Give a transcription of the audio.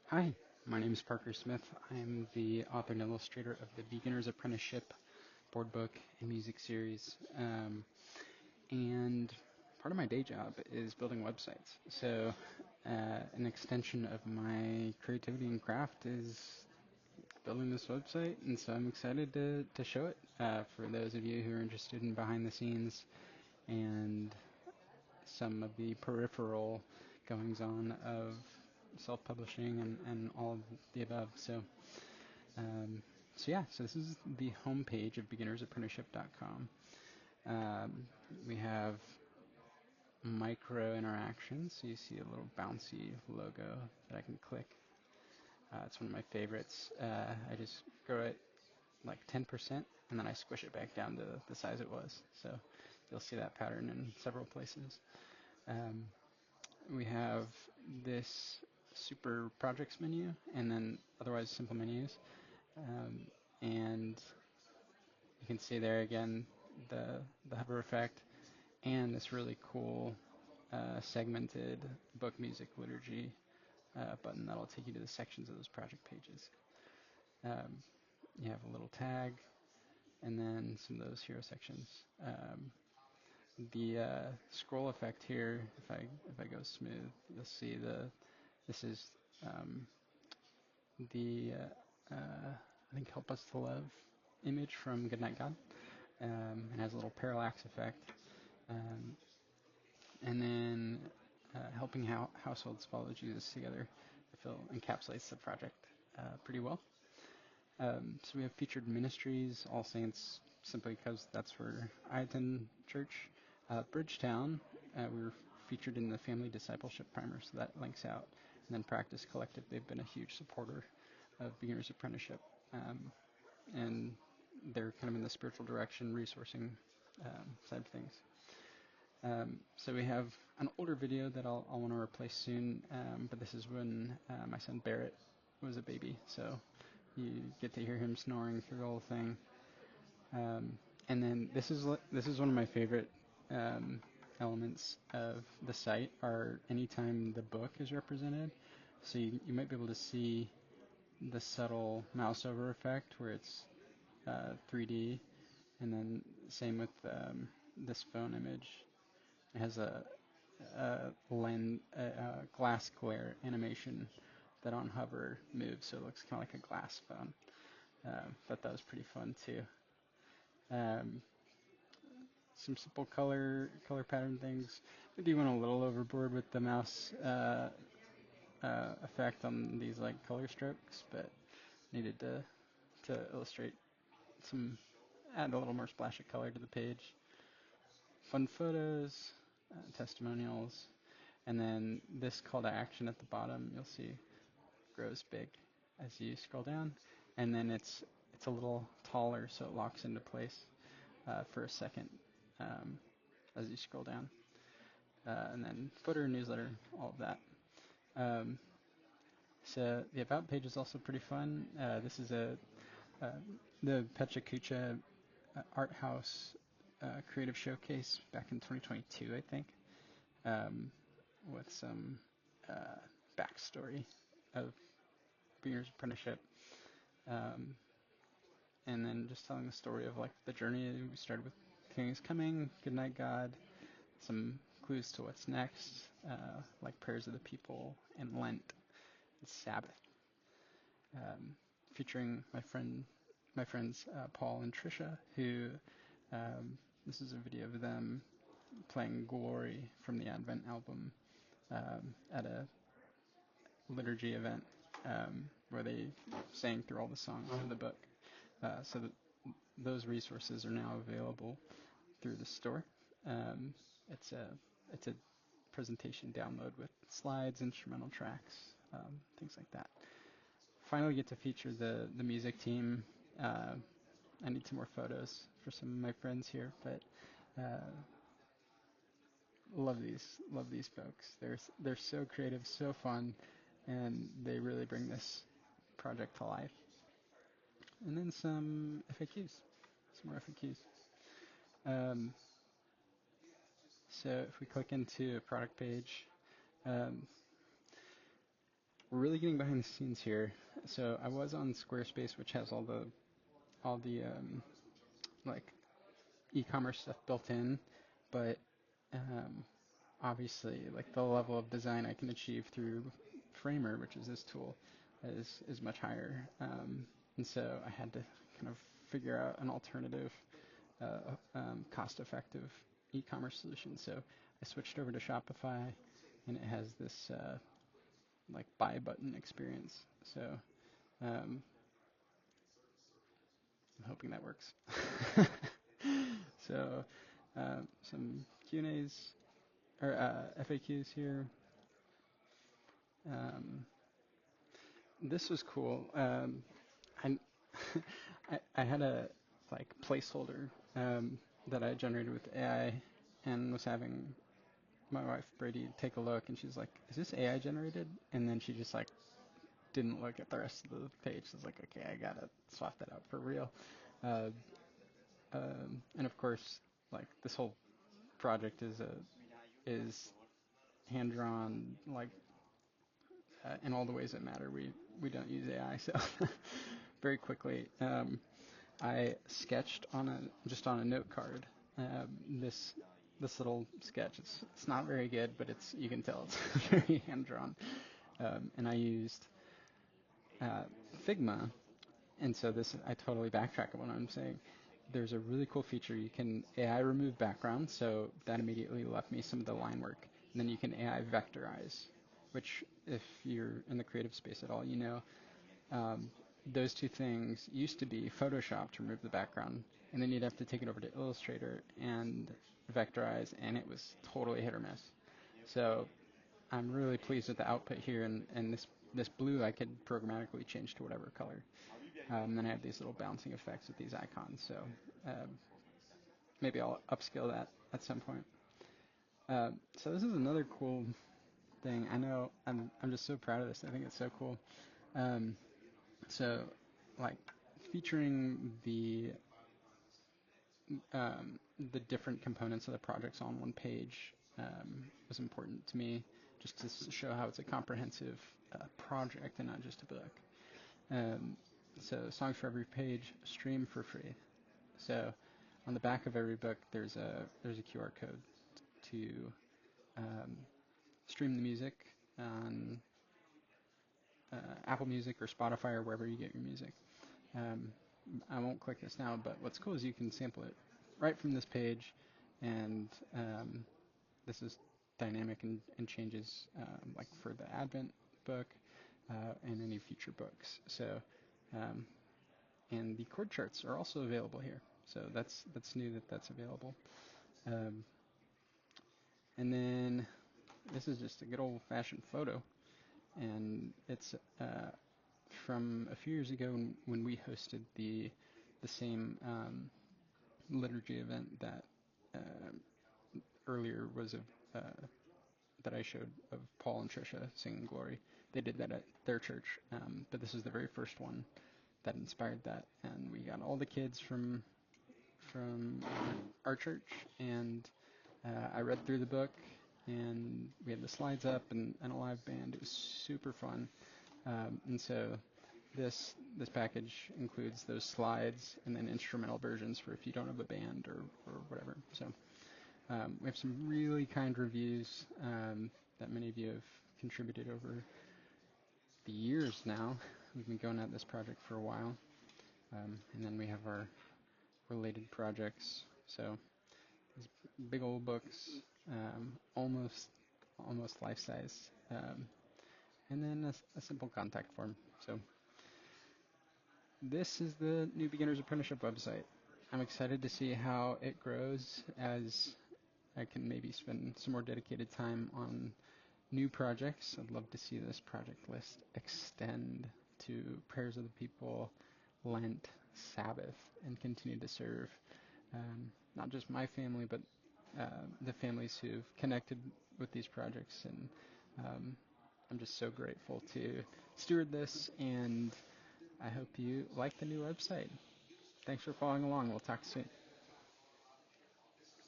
Hi, my name is Parker Smith. I am the author and illustrator of the Beginners Apprenticeship board book and music series. And part of my day job is building websites. So, an extension of my creativity and craft is building this website, and so I'm excited to show it for those of you who are interested in behind the scenes and some of the peripheral goings on of self-publishing and all of the above. Um, so this is the homepage of beginnersapprenticeship.com. Um, we have micro interactions. So you see a little bouncy logo that I can click. It's one of my favorites. I just grow it like 10% and then I squish it back down to the size it was. So you'll see that pattern in several places. Um, we have this super projects menu and then otherwise simple menus. Um, and you can see there again the hover effect and this really cool segmented book music liturgy button that'll take you to the sections of those project pages. Um, you have a little tag and then some of those hero sections. The scroll effect here, if I go smooth, you'll see this is um, the I think "Help Us to Love" image from Goodnight God. It has a little parallax effect, um, and then helping how households follow Jesus together. I feel encapsulates the project pretty well. So we have featured ministries, All Saints, simply because that's where I attend church. Bridgetown, we were featured in the Family Discipleship Primer, so that links out. And then Practice Collective, they've been a huge supporter of Beginner's Apprenticeship. And they're kind of in the spiritual direction, resourcing side of things. So we have an older video that I'll want to replace soon, but this is when my son Barrett was a baby, so you get to hear him snoring through the whole thing. And then this is one of my favorite elements of the site are anytime the book is represented. So you might be able to see the subtle mouse over effect where it's 3D, and then same with this phone image. It has a glass glare animation that on hover moves, so it looks kind of like a glass phone. But that was pretty fun too. Um, some simple color pattern things. Maybe went a little overboard with the mouse effect on these like color strokes, but needed to illustrate some, add a little more splash of color to the page. Fun photos, testimonials, and then this call to action at the bottom you'll see grows big as you scroll down, and then it's a little taller so it locks into place for a second as you scroll down. And then footer, newsletter, all of that. Um, so the about page is also pretty fun. This is uh, the Pecha Kucha Art House creative showcase back in 2022, I think, um, with some backstory of Beginner's Apprenticeship, um, and then just telling the story of like the journey. We started with King is Coming, Goodnight God, some clues to what's next, like prayers of the people and Lent and Sabbath, um, featuring my friends Paul and Trisha, who this is a video of them playing Glory from the Advent album at a liturgy event where they sang through all the songs of the book. So those resources are now available through the store. Um, it's a presentation download with slides, instrumental tracks, things like that. Finally get to feature the music team. I need some more photos for some of my friends here, but love these folks. They're so creative, so fun, and they really bring this project to life. And then some FAQs, some more FAQs. Um, so if we click into a product page, um, we're really getting behind the scenes here. So I was on Squarespace, which has all the like e-commerce stuff built in, but um, obviously like the level of design I can achieve through Framer, which is this tool, is much higher. And so I had to kind of figure out an alternative, cost-effective e-commerce solution. So I switched over to Shopify, and it has this like buy button experience. So um, I'm hoping that works. So some Q&As or FAQs here. Um, this was cool. I, I had a like placeholder that I generated with AI and was having my wife Brady take a look, and she's like, "Is this AI generated?" And then she just like didn't look at the rest of the page. So I was like, "Okay, I gotta swap that out for real." Uh, and of course, like this whole project is hand drawn, like in all the ways that matter. We don't use AI, so very quickly. I sketched on a note card. This little sketch. It's not very good, but it's you can tell it's very hand drawn. And I used uh, Figma, and so this I totally backtrack on what I'm saying. There's a really cool feature. You can AI remove background, so that immediately left me some of the line work. And then you can AI vectorize, which if you're in the creative space at all, you know um, those two things used to be Photoshop to remove the background, and then you'd have to take it over to Illustrator and vectorize, and it was totally hit or miss. So I'm really pleased with the output here, and this blue I could programmatically change to whatever color. Then I have these little bouncing effects with these icons, so um, maybe I'll upscale that at some point. So this is another cool thing. I know I'm just so proud of this. I think it's so cool. Um, So, like featuring the different components of the projects on one page was important to me, just to show how it's a comprehensive project and not just a book. Um, so, songs for every page, stream for free. So, on the back of every book, there's a QR code to um, stream the music on Apple Music or Spotify or wherever you get your music. Um, I won't click this now, but what's cool is you can sample it right from this page, and this is dynamic and changes like for the Advent book and any future books. So, um, and the chord charts are also available here. So that's new that that's available. Um, and then this is just a good old-fashioned photo, and it's from a few years ago when we hosted the same liturgy event that uh, earlier was that I showed of Paul and Trisha singing Glory. They did that at their church, but this is the very first one that inspired that, and we got all the kids from our church, and I read through the book, and we had the slides up and a live band. It was super fun, and so this package includes those slides and then instrumental versions for if you don't have a band or whatever. So we have some really kind reviews that many of you have contributed over the years now. We've been going at this project for a while. And then we have our related projects. So these big old books, almost life size. And then a simple contact form. So this is the new Beginners Apprenticeship website. I'm excited to see how it grows as I can maybe spend some more dedicated time on new projects. I'd love to see this project list extend to Prayers of the People, Lent, Sabbath, and continue to serve not just my family, but the families who've connected with these projects. And I'm just so grateful to steward this, and I hope you like the new website. Thanks for following along. We'll talk soon.